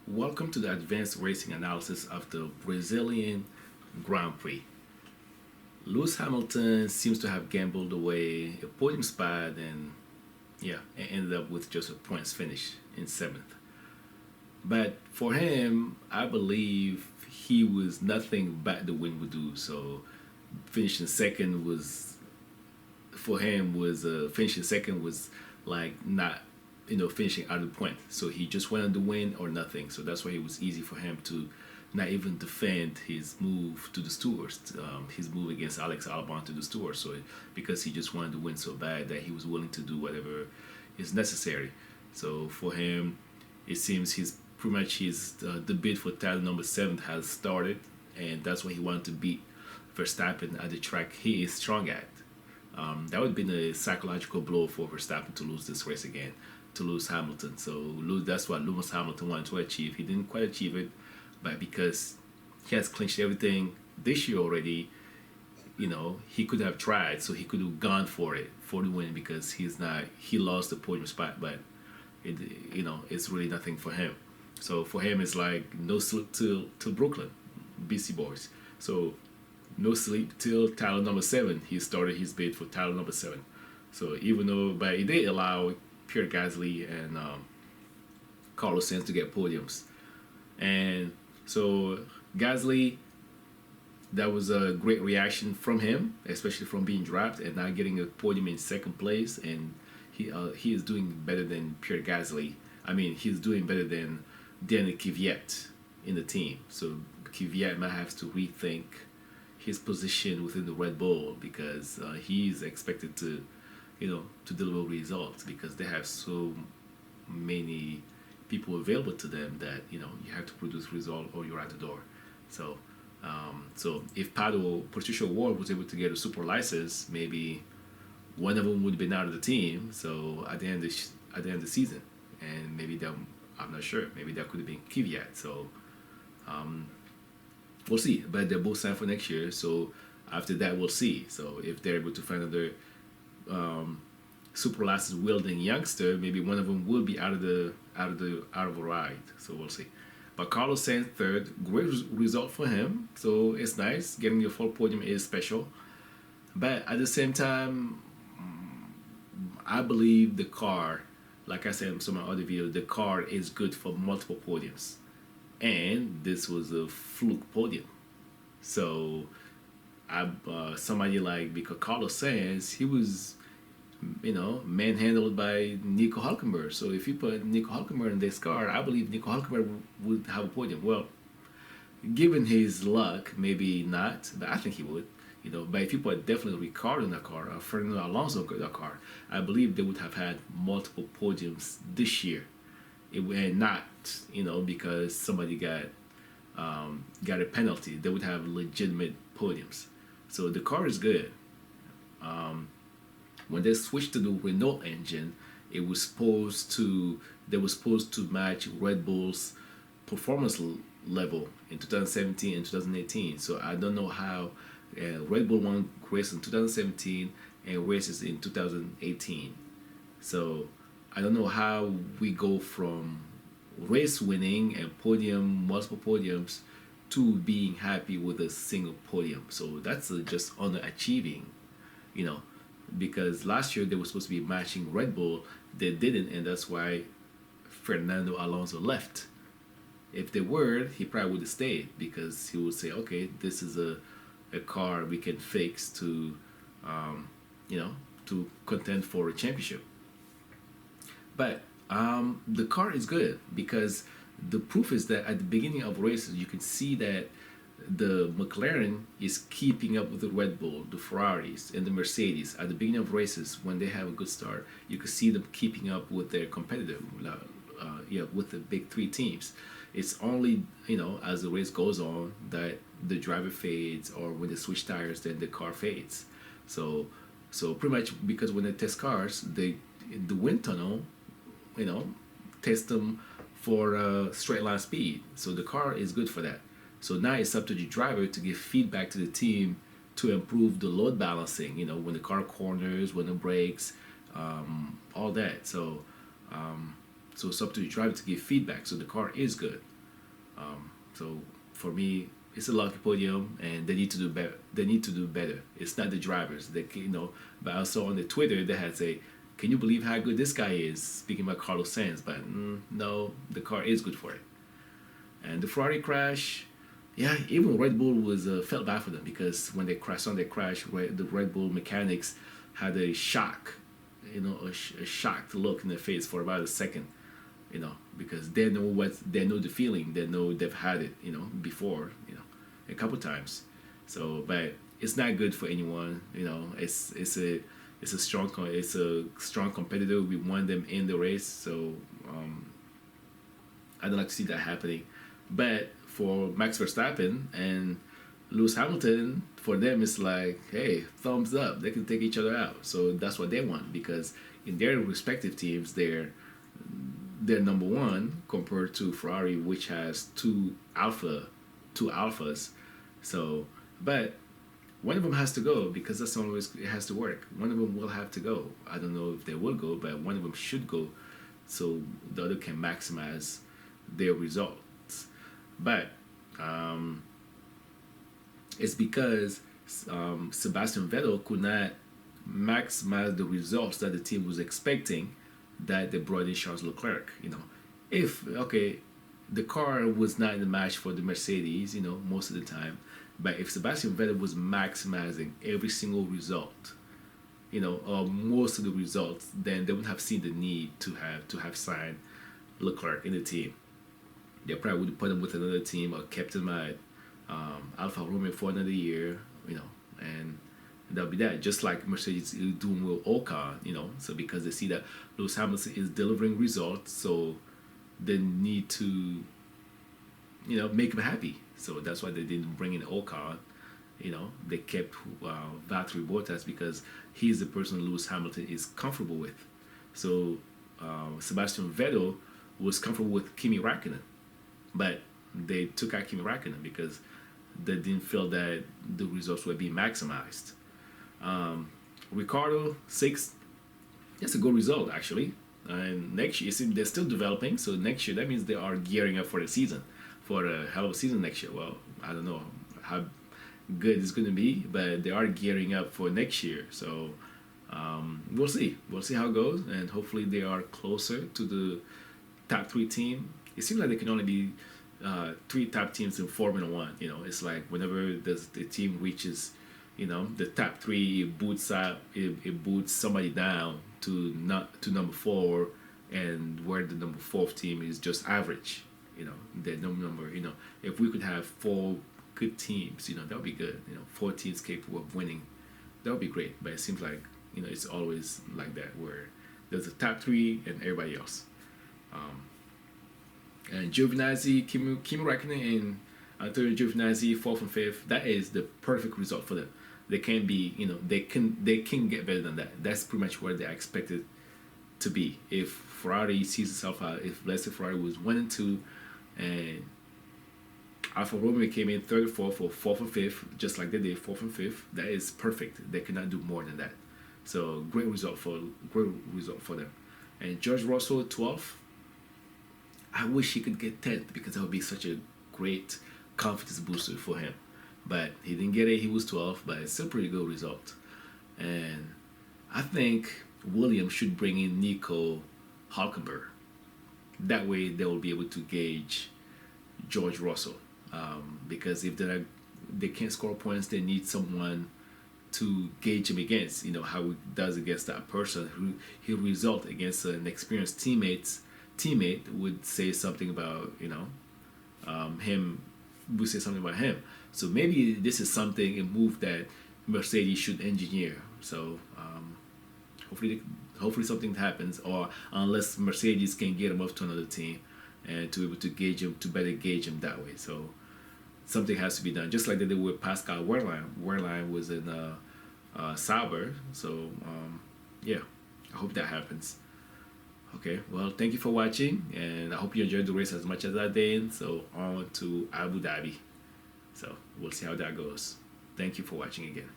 Welcome to the advanced racing analysis of the Brazilian Grand Prix. Lewis Hamilton seems to have gambled away a podium spot and ended up with just a points finish in seventh. But for him, I believe he was nothing but the wind would do. So finishing second was for him was finishing second was like not finishing out of the point. So he just went on the win or nothing. So that's why it was easy for him to not even defend his move to the stewards, his move against Alex Albon to the stewards. So because he just wanted to win so bad that he was willing to do whatever is necessary. So for him, it seems he's pretty much the bid for title number 7 has started, and that's why he wanted to beat Verstappen at the track he is strong at. That would have been a psychological blow for Verstappen to lose this race again, to lose Hamilton. So that's what Lewis Hamilton wanted to achieve. He didn't quite achieve it, but because he has clinched everything this year already, he could have tried. So he could have gone for it for the win because he lost the podium spot, but it's really nothing for him. So for him, it's like no sleep till Brooklyn, BC Boys. So no sleep till title number 7. He started his bid for title number 7. So even though, but it did allow Pierre Gasly and Carlos Sainz to get podiums, and so Gasly, that was a great reaction from him, especially from being dropped and not getting a podium in second place. And he is doing better than Pierre Gasly. I mean, he's doing better than Daniel Kvyat in the team. So Kvyat might have to rethink his position within the Red Bull because he's expected to deliver results because they have so many people available to them that you have to produce result or you're out the door. So so if Patricia Ward was able to get a super license, maybe one of them would have been out of the team. So at the end of the season, and maybe that, I'm not sure. Maybe that could have been Kvyat. So we'll see. But they're both signed for next year. So after that, we'll see. So if they're able to find another super license wielding youngster, maybe one of them will be out of a ride. So we'll see. But Carlos Sainz third, great result for him. So it's nice. Getting your full podium is special. But at the same time, I believe the car, like I said in some of my other videos, the car is good for multiple podiums. And this was a fluke podium. So somebody because Carlos Sainz, he was manhandled by Nico Hülkenberg. So if you put Nico Hülkenberg in this car, I believe Nico Hülkenberg would have a podium. Well, given his luck, maybe not, but I think he would. But if you put definitely Ricciardo in that car or Fernando Alonso in that car, I believe they would have had multiple podiums this year. And not, because somebody got a penalty. They would have legitimate podiums. So the car is good. When they switched to the Renault engine, they were supposed to match Red Bull's performance level in 2017 and 2018. So I don't know how Red Bull won race in 2017 and races in 2018. So I don't know how we go from race winning and multiple podiums, to being happy with a single podium. So that's just underachieving, because last year they were supposed to be matching Red Bull. They didn't, and that's why Fernando Alonso left. If they were, he probably would have stayed because he would say, okay, this is a car we can fix to, to contend for a championship. But the car is good because the proof is that at the beginning of races, you can see that the McLaren is keeping up with the Red Bull, the Ferraris, and the Mercedes. At the beginning of races, when they have a good start, you can see them keeping up with their competitor, with the big three teams. It's only, as the race goes on that the driver fades, or when they switch tires, then the car fades. So pretty much because when they test cars, the wind tunnel, test them for straight line speed. So the car is good for that. So now it's up to the driver to give feedback to the team to improve the load balancing, when the car corners, when it brakes, all that. So it's up to the driver to give feedback. So the car is good. So for me, it's a lucky podium, and they need to do better. They need to do better. It's not the drivers. But I saw on the Twitter they had say, "Can you believe how good this guy is?" Speaking about Carlos Sainz, but no, the car is good for it. And the Ferrari crash, yeah, even Red Bull was felt bad for them because when they crashed on their crash, the Red Bull mechanics had a shock, a shocked look in their face for about a second, because they know the feeling, they know they've had it, before, a couple times. So, but it's not good for anyone. It's a strong competitor. We want them in the race, so I don't like to see that happening. But for Max Verstappen and Lewis Hamilton, for them it's like, hey, thumbs up. They can take each other out. So that's what they want because in their respective teams, they're number one compared to Ferrari, which has two alphas. So, but one of them has to go because that's the only way it has to work. One of them will have to go. I don't know if they will go, but one of them should go so the other can maximize their results. But it's because Sebastian Vettel could not maximize the results that the team was expecting that they brought in Charles Leclerc. The car was not in the match for the Mercedes, most of the time. But if Sebastian Vettel was maximizing every single result, or most of the results, then they wouldn't have seen the need to have signed Leclerc in the team. They probably would have put him with another team or kept him at Alfa Romeo for another year, and that'll be that. Just like Mercedes is doing with Ocon, so because they see that Lewis Hamilton is delivering results, so they need to, make him happy. So that's why they didn't bring in Ocon. They kept Valtteri Bottas because he's the person Lewis Hamilton is comfortable with. So Sebastian Vettel was comfortable with Kimi Raikkonen, but they took out Kimi Raikkonen because they didn't feel that the results were being maximized. Ricardo 6th, that's a good result actually. And next year, they're still developing, so next year that means they are gearing up for the season, for a hell of a season next year. Well, I don't know how good it's going to be, but they are gearing up for next year. So we'll see. We'll see how it goes, and hopefully they are closer to the top 3 team. It seems like there can only be 3 top teams in Formula 1. It's like whenever the team reaches, the top 3, it boots somebody down to number 4, and where the number 4th team is just average. The number. If we could have 4 good teams, that would be good. 4 teams capable of winning, that would be great. But it seems like it's always like that where there's a top 3 and everybody else. And Giovinazzi, Kimi Raikkonen, and Antonio Giovinazzi 4th and 5th. That is the perfect result for them. They can be, they can get better than that. That's pretty much where they're expected to be. If Ferrari sees itself out, if let's say Ferrari was 1 and 2, and Alfa Romeo came in 3rd and 4th or 4th and 5th, just like they did 4th and 5th, that is perfect. They cannot do more than that. So great result for them. And George Russell 12th. I wish he could get 10th because that would be such a great confidence booster for him. But he didn't get it. He was 12th, but it's still a pretty good result. And I think Williams should bring in Nico Hülkenberg. That way they will be able to gauge George Russell. Because if they can't score points, they need someone to gauge him against. How he does against that person who he'll result against an experienced teammate would say something about him. Would say something about him. So maybe this is a move that Mercedes should engineer. So hopefully something happens, or unless Mercedes can get him off to another team and to be able to gauge him, to better gauge him that way. So something has to be done, just like they did with Pascal Wehrlein. Wehrlein was in Sauber. So yeah, I hope that happens. Okay, well, thank you for watching, and I hope you enjoyed the race as much as I did. So on to Abu Dhabi. So we'll see how that goes. Thank you for watching again.